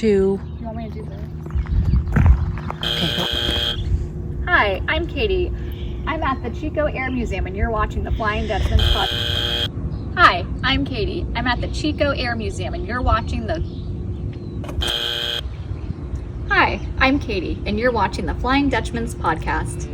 to... You want me to do this? Okay. Hi, I'm Katie. I'm at the Chico Air Museum and you're watching the Flying Dutchman podcast. Hi, I'm Katie. I'm at the Chico Air Museum and you're watching the... Hi, I'm Katie and you're watching the Flying Dutchman's podcast.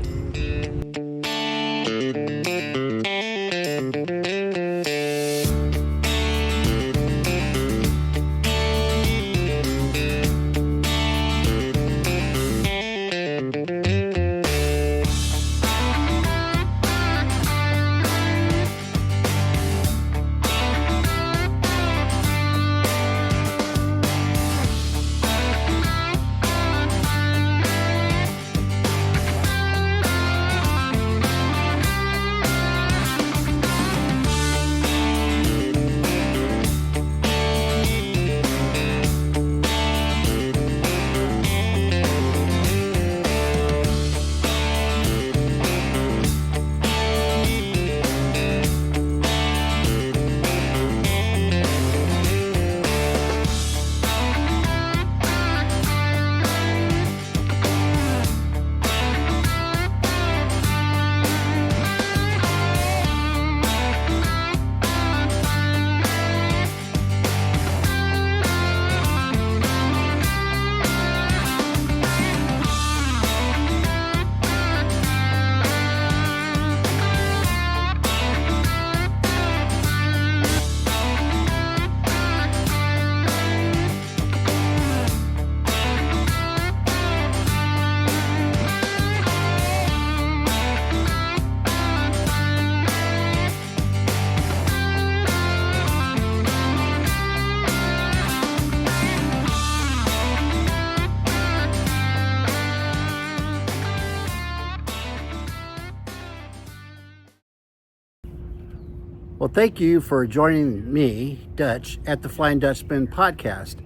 Well, thank you for joining me, Dutch, at the Flying Dutchman podcast.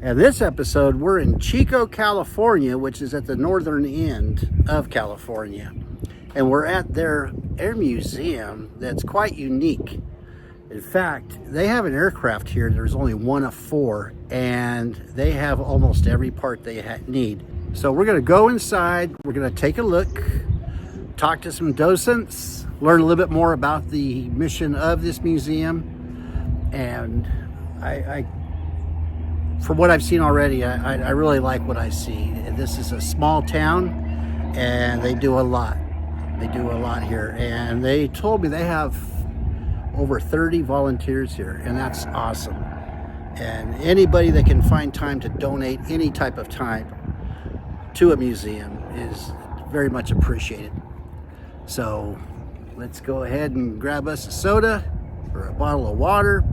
And this episode, we're in Chico, California, which is at the northern end of California. And we're at their air museum that's quite unique. In fact, they have an aircraft here. There's only one of four, and they have almost every part they need. So we're going to go inside. We're going to take a look, talk to some docents, learn a little bit more about the mission of this museum. And I from what I've seen already, I really like what I see. This is a small town and they do a lot. They do a lot here. And they told me they have over 30 volunteers here, and that's awesome. And anybody that can find time to donate any type of time to a museum is very much appreciated. So let's go ahead and grab us a soda or a bottle of water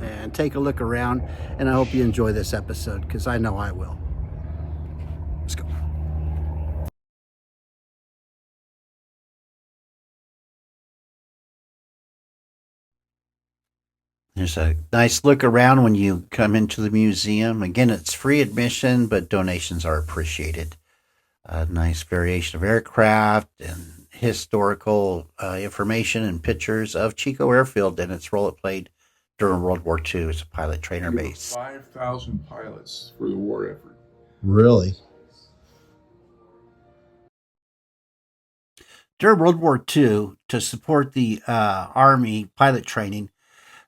and take a look around. And I hope you enjoy this episode, because I know I will. Let's go. There's a nice look around when you come into the museum. Again, it's free admission, but donations are appreciated. A nice variation of aircraft and historical information and pictures of Chico Airfield and its role it played during World War II as a pilot trainer base. 5,000 pilots for the war effort. Really? During World War II, to support the Army pilot training,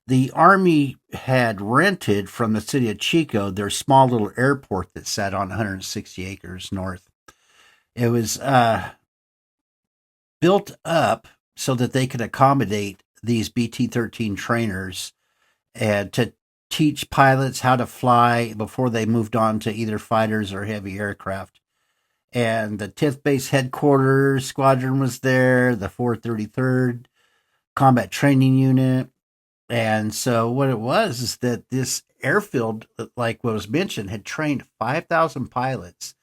the Army had rented from the city of Chico their small little airport that sat on 160 acres north. It was built up so that they could accommodate these BT-13 trainers and to teach pilots how to fly before they moved on to either fighters or heavy aircraft. And the 10th Base Headquarters Squadron was there, the 433rd Combat Training Unit. And so what it was is that this airfield, like what was mentioned, had trained 5,000 pilots.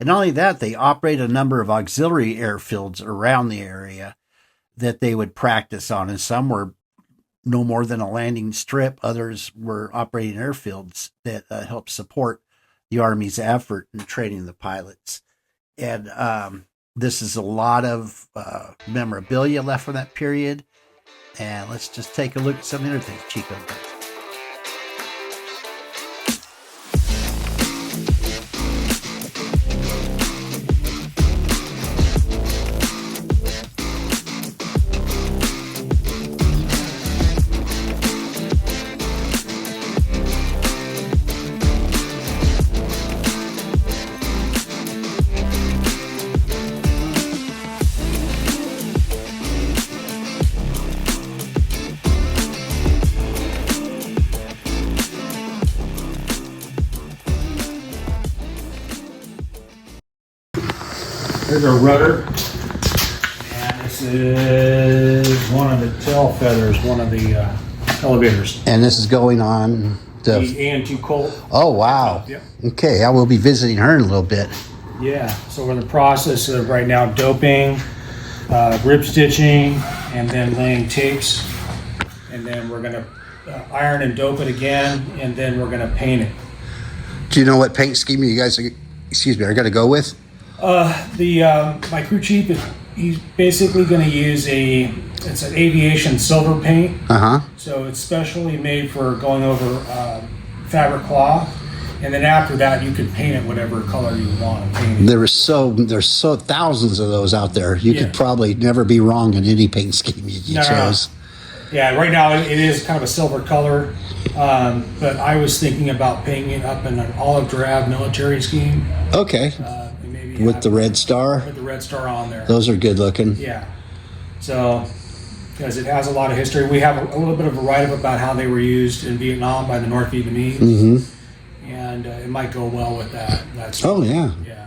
And not only that, they operated a number of auxiliary airfields around the area that they would practice on. And some were no more than a landing strip. Others were operating airfields that helped support the Army's effort in training the pilots. And this is a lot of memorabilia left from that period. And let's just take a look at some of the other things Chico does. Here's our rudder. And this is one of the tail feathers, one of the elevators. And this is going on The AN2 Colt. Oh, wow. Yep. Okay, I will be visiting her in a little bit. Yeah, so we're in the process of right now doping, rib stitching, and then laying tapes. And then we're going to iron and dope it again, and then we're going to paint it. Do you know what paint scheme you guys are going to go with? My crew chief, he's basically going to use it's an aviation silver paint. So it's specially made for going over fabric cloth. And then after that, you can paint it whatever color you want to paint it. There's so thousands of those out there. You could probably never be wrong in any paint scheme you chose. Yeah, right now it is kind of a silver color, but I was thinking about painting it up in an olive drab military scheme. Okay. Maybe with the red star? With the red star on there. Those are good looking. Yeah. So, because it has a lot of history. We have a little bit of a write-up about how they were used in Vietnam by the North Vietnamese. Mm-hmm. And it might go well with that. Oh, yeah. Yeah.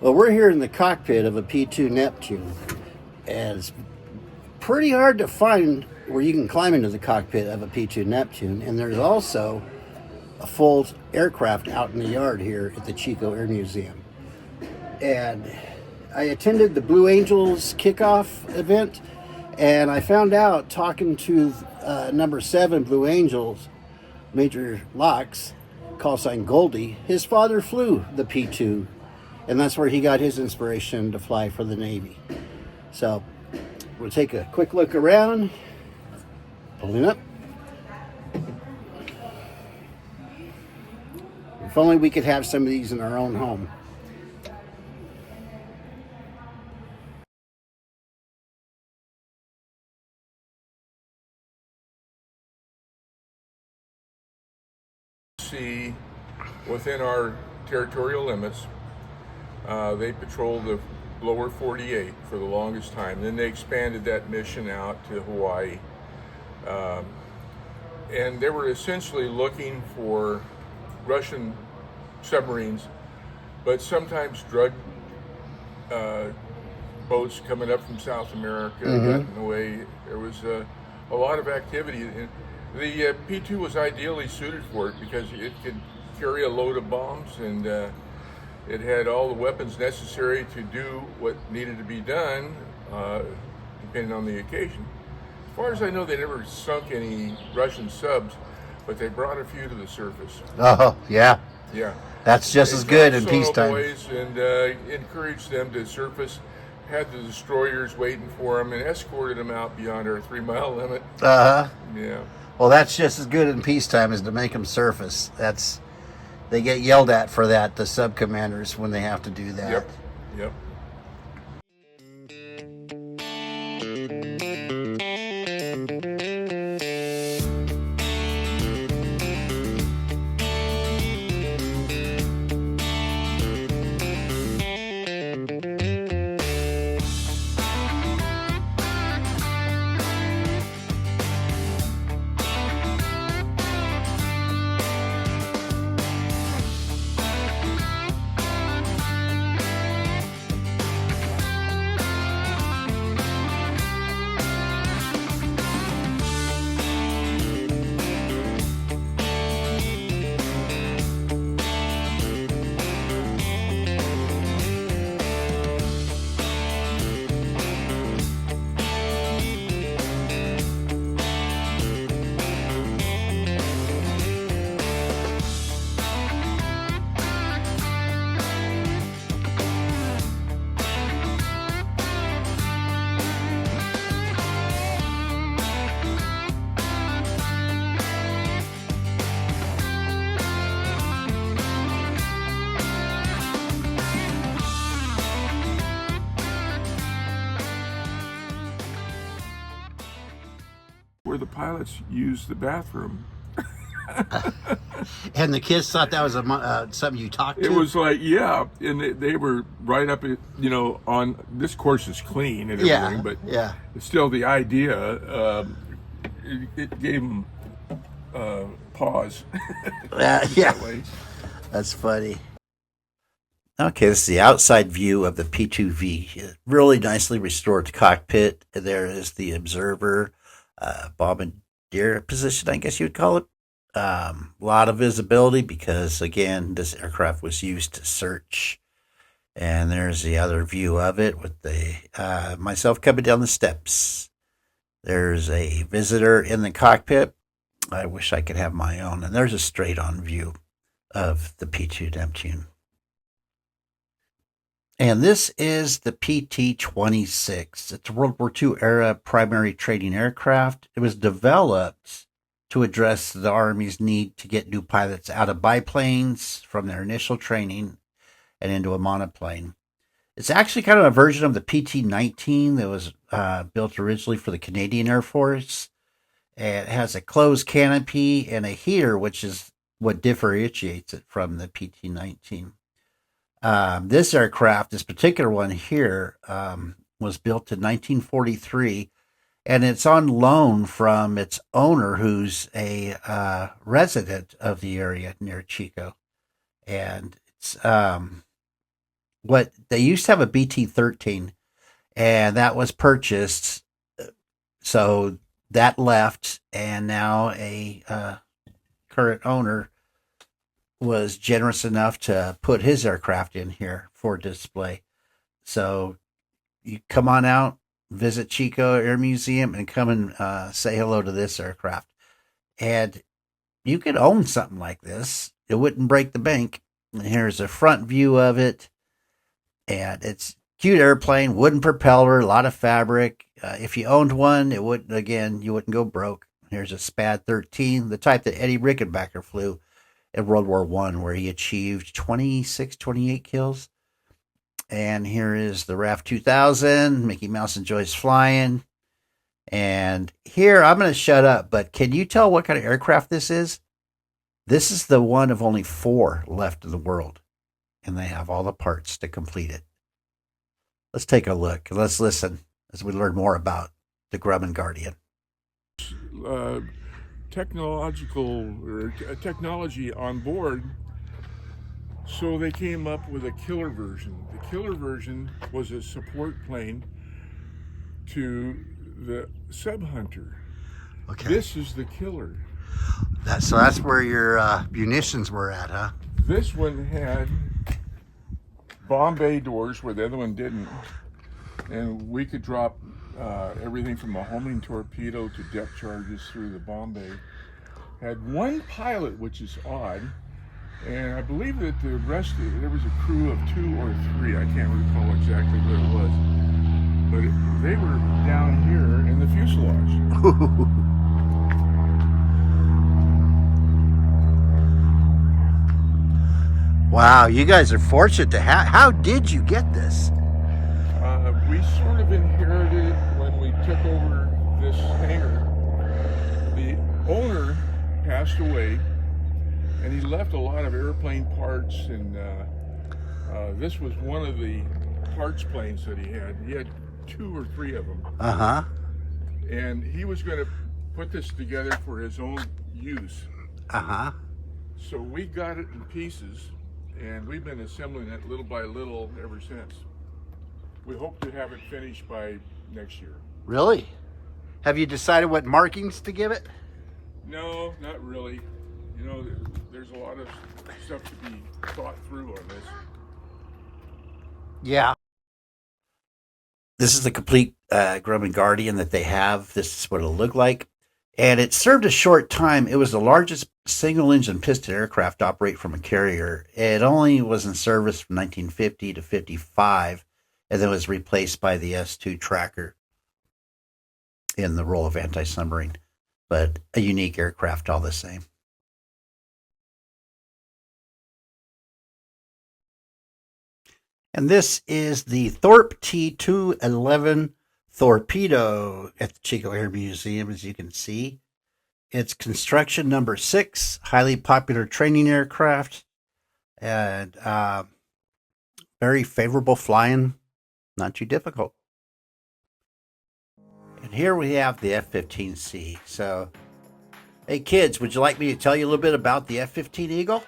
Well, we're here in the cockpit of a P-2 Neptune, and it's pretty hard to find where you can climb into the cockpit of a P-2 Neptune, and there's also a full aircraft out in the yard here at the Chico Air Museum. And I attended the Blue Angels kickoff event, and I found out, talking to number 7 Blue Angels, Major Locks, call sign Goldie, his father flew the P-2, and that's where he got his inspiration to fly for the Navy. So we'll take a quick look around. Pulling up. If only we could have some of these in our own home. See, within our territorial limits, they patrolled the lower 48 for the longest time. Then they expanded that mission out to Hawaii. And they were essentially looking for Russian submarines, but sometimes drug boats coming up from South America got in the way. There was a lot of activity. The P-2 was ideally suited for it because it could carry a load of bombs, and it had all the weapons necessary to do what needed to be done, depending on the occasion. As far as I know, they never sunk any Russian subs, but they brought a few to the surface. Oh, yeah. Yeah. That's just as good in peacetime. Boys and encouraged them to surface, had the destroyers waiting for them, and escorted them out beyond our 3-mile limit. Uh-huh. Yeah. Well, that's just as good in peacetime as to make them surface. They get yelled at for that, the sub-commanders, when they have to do that. Yep. Yep. the pilots use the bathroom. And the kids thought that was something you talked to? It was like, yeah, and they were right up at, on this course is clean and everything, but still the idea, it gave them pause. Yeah, that's funny. Okay, this is the outside view of the P2V. Really nicely restored cockpit. There is the observer, bombardier position, I guess you would call it. A lot of visibility because, again, this aircraft was used to search. And there's the other view of it with the myself coming down the steps. There's a visitor in the cockpit. I wish I could have my own. And there's a straight-on view of the P2 Neptune. And this is the PT-26. It's a World War II era primary training aircraft. It was developed to address the Army's need to get new pilots out of biplanes from their initial training and into a monoplane. It's actually kind of a version of the PT-19 that was built originally for the Canadian Air Force. And it has a closed canopy and a heater, which is what differentiates it from the PT-19. This aircraft, this particular one here, was built in 1943, and it's on loan from its owner, who's a resident of the area near Chico. And it's what they used to have a BT-13, and that was purchased. So that left, and now a current owner was generous enough to put his aircraft in here for display. So you come on out, visit Chico Air Museum, and come and say hello to this aircraft. And you could own something like this. It wouldn't break the bank. And here's a front view of it. And it's cute airplane, wooden propeller, a lot of fabric. If you owned one, you wouldn't go broke. Here's a SPAD 13, the type that Eddie Rickenbacker flew in World War I, where he achieved 26, 28 kills. And here is the RAF 2000. Mickey Mouse enjoys flying. And here, I'm going to shut up, but can you tell what kind of aircraft this is? This is the one of only 4 left in the world. And they have all the parts to complete it. Let's take a look. Let's listen as we learn more about the Grumman Guardian. Technology on board, so they came up with a killer version. The killer version was a support plane to the Sub Hunter. Okay. This is the killer. So that's where your munitions were at, huh? This one had bomb bay doors where the other one didn't, and we could drop everything from a homing torpedo to depth charges through the bomb bay. Had one pilot, which is odd, and I believe that the rest there was a crew of 2 or 3. I can't recall exactly what it was, but they were down here in the fuselage. Wow, you guys are fortunate to have. How did you get this? We sort of inherited when we took over this hangar. The owner passed away, and he left a lot of airplane parts, and this was one of the parts planes that he had. He had 2 or 3 of them. Uh-huh. And he was going to put this together for his own use. Uh-huh. So we got it in pieces, and we've been assembling it little by little ever since. We hope to have it finished by next year. Really? Have you decided what markings to give it? No, not really. There's a lot of stuff to be thought through on this. Yeah. This is the complete Grumman Guardian that they have. This is what it'll look like. And it served a short time. It was the largest single-engine piston aircraft to operate from a carrier. It only was in service from 1950 to 55, and then was replaced by the S-2 tracker in the role of anti-submarine. But a unique aircraft all the same. And this is the Thorpe T211 torpedo at the Chico Air Museum, as you can see. It's construction number 6, highly popular training aircraft, and very favorable flying, not too difficult. And here we have the F-15C. So, hey kids, would you like me to tell you a little bit about the F-15 Eagle?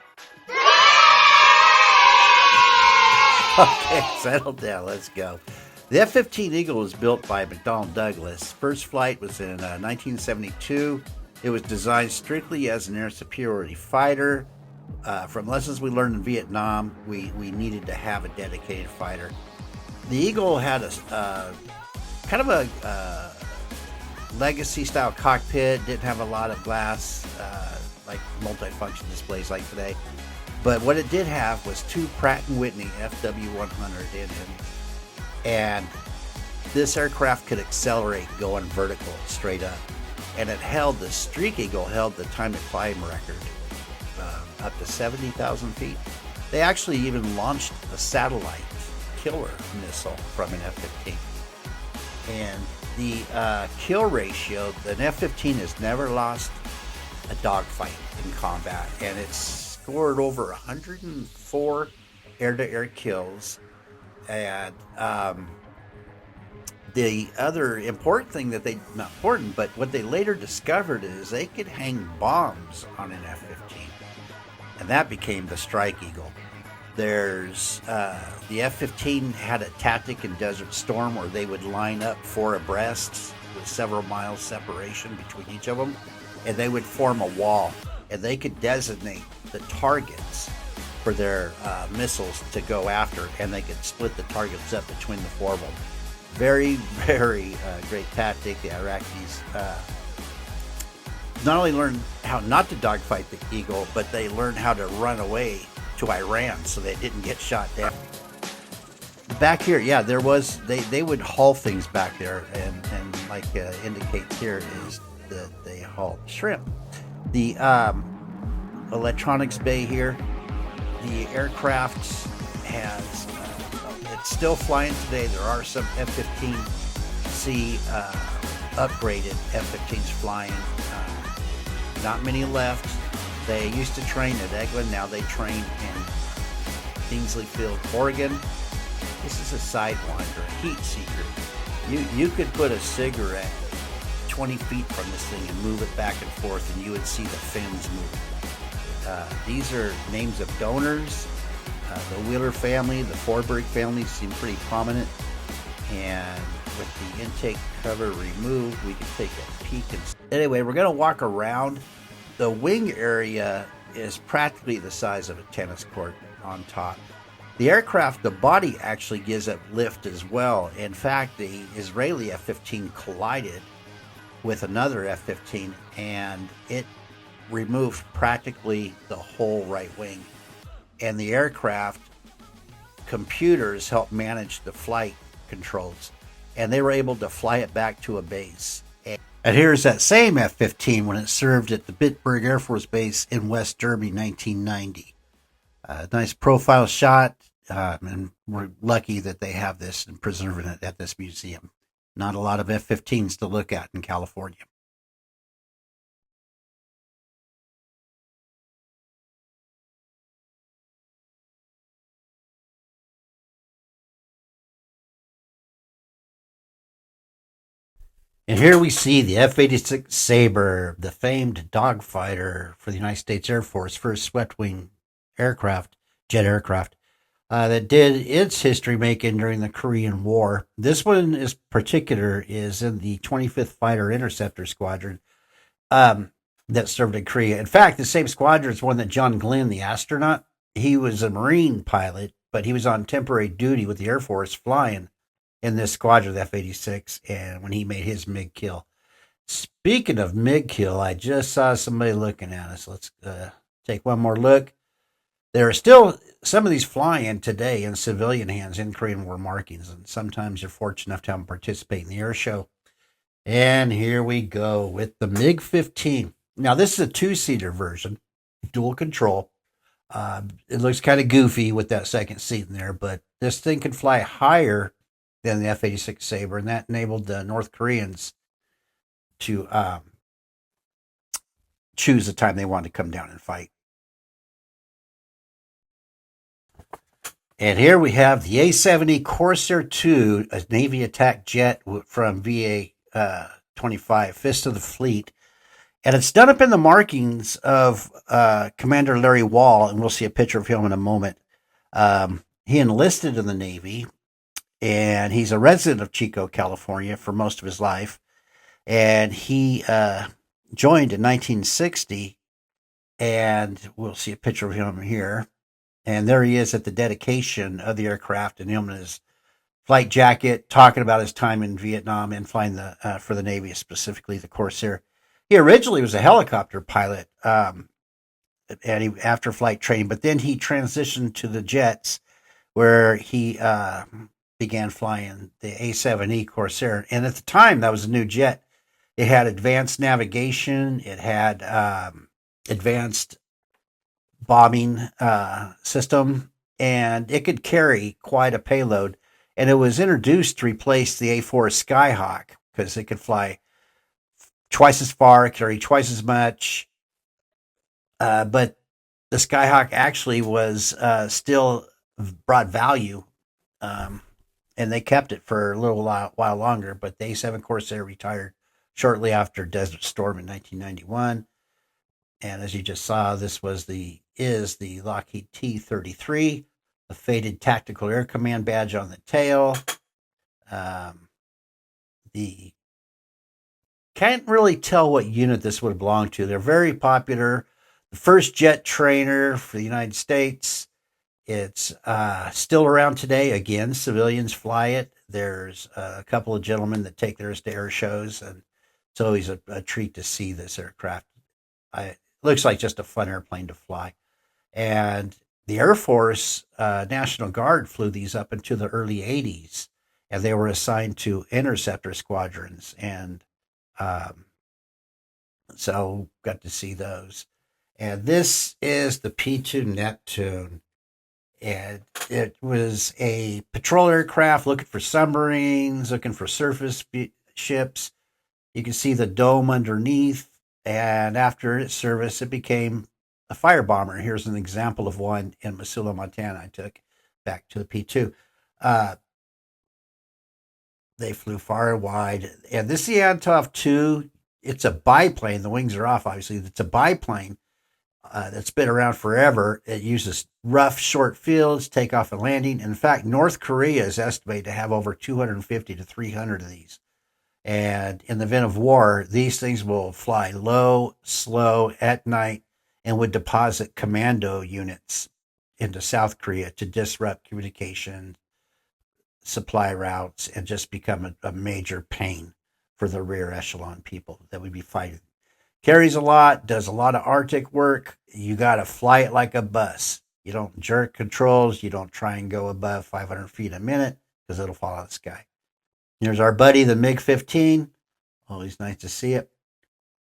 Okay, settle down, let's go. The F-15 Eagle was built by McDonnell Douglas. First flight was in 1972. It was designed strictly as an air superiority fighter. From lessons we learned in Vietnam, we needed to have a dedicated fighter. The Eagle had a kind of a legacy-style cockpit. Didn't have a lot of glass, like multifunction displays like today. But what it did have was 2 Pratt & Whitney FW-100 engines. And this aircraft could accelerate going vertical, straight up. And it held, the Streak Eagle held the time to climb record, up to 70,000 feet. They actually even launched a satellite killer missile from an F-15. And the kill ratio, an F-15 has never lost a dogfight in combat. And it's scored over 104 air-to-air kills. And the other important thing that they, not important, but what they later discovered is they could hang bombs on an F-15. And that became the Strike Eagle. There's, the F-15 had a tactic in Desert Storm where they would line up 4 abreast with several miles separation between each of them. And they would form a wall. And they could designate the targets for their missiles to go after, and they could split the targets up between the 4 of them. Very, very great tactic. The Iraqis not only learned how not to dogfight the Eagle, but they learned how to run away to Iran so they didn't get shot down. Back here, yeah, there was, they would haul things back there, and like indicates here is that they haul shrimp. The electronics bay here, the aircraft has, it's still flying today. There are some F-15C upgraded F-15s flying. Not many left. They used to train at Eglin. Now they train in Kingsley Field, Oregon. This is a Sidewinder, a heat seeker. You could put a cigarette 20 feet from this thing and move it back and forth, and you would see the fins move. These are names of donors. The Wheeler family, the Forberg family seem pretty prominent. And with the intake cover removed, we can take a peek. Anyway, we're going to walk around. The wing area is practically the size of a tennis court on top. The aircraft, the body actually gives it lift as well. In fact, the Israeli F-15 collided with another F-15, and it removed practically the whole right wing. And the aircraft computers helped manage the flight controls, and they were able to fly it back to a base. And here's that same F-15 when it served at the Bpmber Air Force Base in West Derby, 1990. Nice profile shot, and we're lucky that they have this and preserving it at this museum. Not a lot of F-15s to look at in California. And here we see the F-86 Sabre, the famed dogfighter for the United States Air Force, first swept-wing aircraft, jet aircraft, that did its history-making during the Korean War. This one is particular, is in the 25th Fighter Interceptor Squadron that served in Korea. In fact, the same squadron is one that John Glenn, the astronaut, he was a Marine pilot, but he was on temporary duty with the Air Force flying in this squadron, the F-86, and when he made his MiG kill. Speaking of MiG kill, I just saw somebody looking at us. Let's take one more look. There are still some of these flying today in civilian hands in Korean War markings, and sometimes you're fortunate enough to have them participate in the air show. And here we go with the MiG-15. Now, this is a 2-seater version, dual control. It looks kind of goofy with that second seat in there, but this thing can fly higher than the F-86 Sabre, and that enabled the North Koreans to choose the time they wanted to come down and fight. And here we have the A-70 Corsair II, a Navy attack jet from VA-25, Fist of the Fleet. And it's done up in the markings of Commander Larry Wall, and we'll see a picture of him in a moment. He enlisted in the Navy, and he's a resident of Chico, California for most of his life. And he joined in 1960, and we'll see a picture of him here. And there he is at the dedication of the aircraft, and him in his flight jacket, talking about his time in Vietnam and flying for the Navy, specifically the Corsair. He originally was a helicopter pilot, and after flight training, but then he transitioned to the jets, where he began flying the A-70 Corsair. And at the time, that was a new jet. It had advanced navigation. It had advanced bombing system, and it could carry quite a payload. And it was introduced to replace the A-4 Skyhawk because it could fly twice as far, carry twice as much. But the Skyhawk actually was still brought value, and they kept it for a little while longer. But the A-7 Corsair retired shortly after Desert Storm in 1991. And as you just saw, this is the Lockheed T-33, the faded Tactical Air Command badge on the tail. The can't really tell what unit this would belong to. They're very popular. The first jet trainer for the United States. It's still around today. Again, civilians fly it. There's a couple of gentlemen that take theirs to air shows, and it's always a treat to see this aircraft. It looks like just a fun airplane to fly. And the Air Force National Guard flew these up into the early 80s, and they were assigned to interceptor squadrons. And so got to see those. And this is the P-2 Neptune. And it was a patrol aircraft looking for submarines, looking for surface ships. You can see the dome underneath. And after its service, it became a fire bomber. Here's an example of one in Missoula, Montana. I took back to the P-2. They flew far and wide. And this is the Antonov 2. It's a biplane. The wings are off, obviously. It's a biplane that's been around forever. It uses rough, short fields, takeoff and landing. In fact, North Korea is estimated to have over 250 to 300 of these. And in the event of war, these things will fly low, slow, at night, and would deposit commando units into South Korea to disrupt communication, supply routes, and just become a major pain for the rear echelon people that would be fighting. Carries a lot, does a lot of Arctic work. You got to fly it like a bus. You don't jerk controls. You don't try and go above 500 feet a minute because it'll fall out of the sky. Here's our buddy, the MiG-15. Always nice to see it.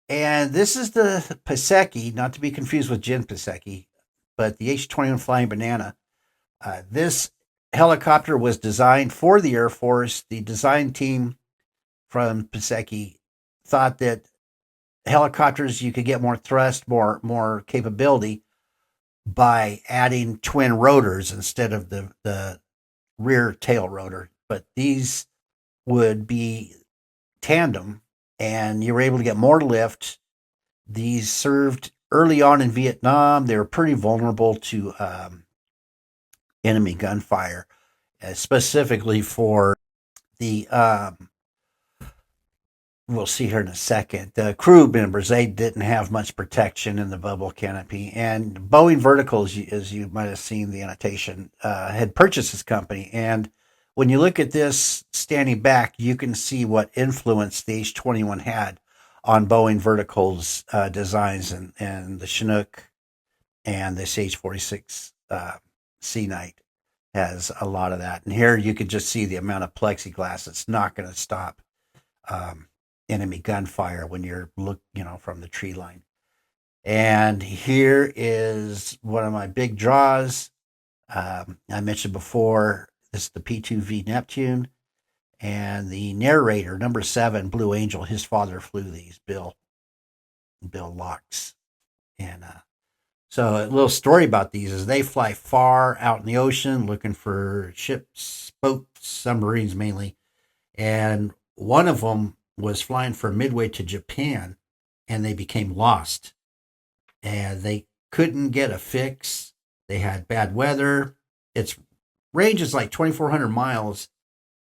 And this is the Piseki, not to be confused with Jin Piseki, but the H-21 Flying Banana. This helicopter was designed for the Air Force. The design team from Piseki thought that helicopters, you could get more thrust, more capability by adding twin rotors instead of the rear tail rotor. But these would be tandem, and you were able to get more lift. These served early on in Vietnam. They were pretty vulnerable to enemy gunfire, specifically for the we'll see here in a second. The crew members, they didn't have much protection in the bubble canopy. And Boeing Verticals, as you might have seen the annotation, had purchased this company. And when you look at this standing back, you can see what influence the H-21 had on Boeing Verticals designs, and the Chinook and this H-46 Sea Knight has a lot of that. And here you can just see the amount of plexiglass. It's not going to stop enemy gunfire when you're from the tree line. And here is one of my big draws. I mentioned before, this is the P-2V Neptune. And the narrator, number 7, Blue Angel, his father flew these, Bill Locks. And so a little story about these is they fly far out in the ocean looking for ships, boats, submarines mainly. And one of them was flying from Midway to Japan, and they became lost. And they couldn't get a fix. They had bad weather. Its range is like 2,400 miles,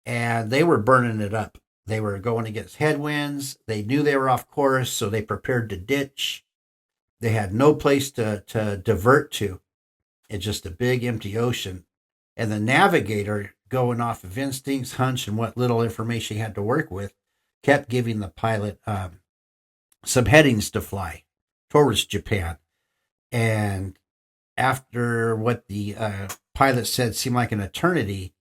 and they were burning it up. They were going against headwinds. They knew they were off course, so they prepared to ditch. They had no place to divert to. It's just a big empty ocean. And the navigator, going off of instincts, hunch, and what little information he had to work with, kept giving the pilot some headings to fly towards Japan. And after what the pilot said seemed like an eternity,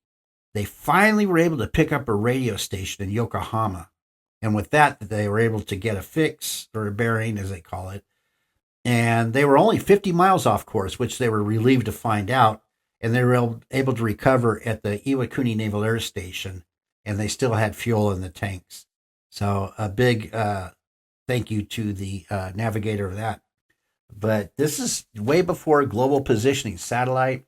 they finally were able to pick up a radio station in Yokohama. And with that, they were able to get a fix, or a bearing, as they call it. And they were only 50 miles off course, which they were relieved to find out. And they were able to recover at the Iwakuni Naval Air Station. And they still had fuel in the tanks. So a big thank you to the navigator of that. But this is way before global positioning satellite.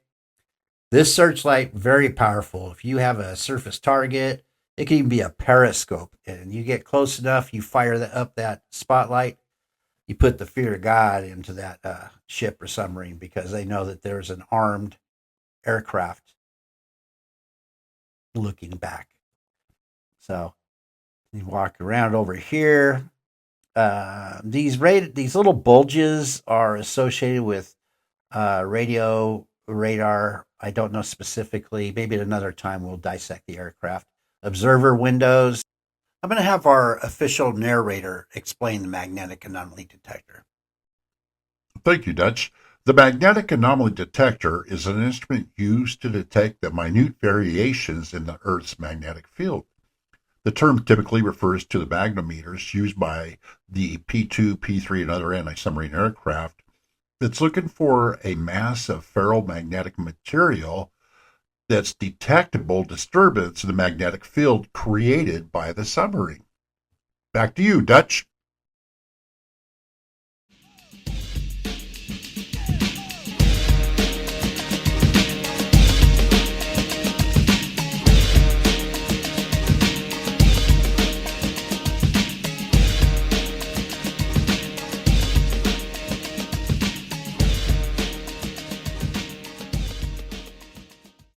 This searchlight, very powerful. If you have a surface target, it can even be a periscope. And you get close enough, you fire up that spotlight, you put the fear of God into that ship or submarine, because they know that there's an armed aircraft looking back. So you walk around over here. These little bulges are associated with radio, radar. I don't know specifically. Maybe at another time we'll dissect the aircraft. Observer windows. I'm going to have our official narrator explain the magnetic anomaly detector. Thank you, Dutch. The magnetic anomaly detector is an instrument used to detect the minute variations in the Earth's magnetic field. The term typically refers to the magnetometers used by the P-2, P-3, and other anti-submarine aircraft that's looking for a mass of ferromagnetic material that's detectable disturbance in the magnetic field created by the submarine. Back to you, Dutch.